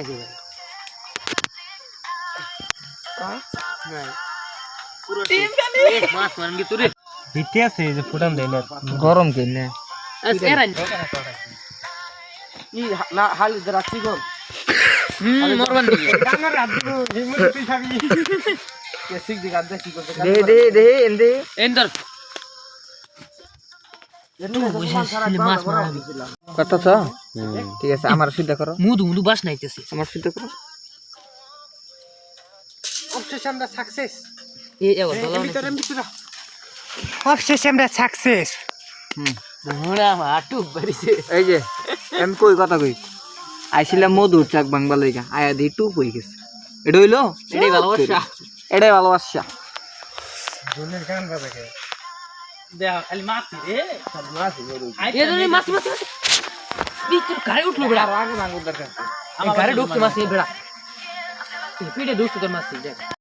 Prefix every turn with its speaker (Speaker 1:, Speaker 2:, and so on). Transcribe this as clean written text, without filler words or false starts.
Speaker 1: নাকি ভাই নাই পুরো মাছ মারন কি তোরে
Speaker 2: দিতে আছে যে ফুটান দেয় না
Speaker 3: গরম কেন না
Speaker 1: আচ্ছা এরা
Speaker 3: ই হাল রাত্রি গল
Speaker 1: মরবান দিবি
Speaker 2: ডাঙর রাত দিব হিমু তুই খাবি
Speaker 3: কেসিক দিক আদা কি করতে
Speaker 4: দে এন্ডে
Speaker 1: এন্ডার মাছ মারাবি
Speaker 4: কত ছ ঠিক আছে আমার সিদ্ধ করো
Speaker 1: মুদু মুদু বাস নাইতেছে
Speaker 4: আমার সিদ্ধ করো
Speaker 2: অবশেষে আমরা সাকসেস
Speaker 1: এই এবার
Speaker 2: ভিতরে অবশেষে আমরা সাকসেস
Speaker 1: ওরা হাটু বাড়িছে
Speaker 4: এই যে আমি কই কথা কই আইছিলাম মধুর চাক বাংলা লইগা আয়া দি টুপ হই গেছে এটা হইলো
Speaker 1: এটাই ভালোবাসা
Speaker 4: এটাই ভালোবাসা
Speaker 2: জুনের গান বাজাকে
Speaker 1: দেখ খালি মাছ রে এই জন্য মাছ মাছ তোর গাড়ি উঠলো বেড়া
Speaker 4: আগে ভাঙুর দরকার
Speaker 1: আমার গাড়ি ঢুকছে মাছ বেড়া পিঠে ঢুকছে তোর মাছ দেখ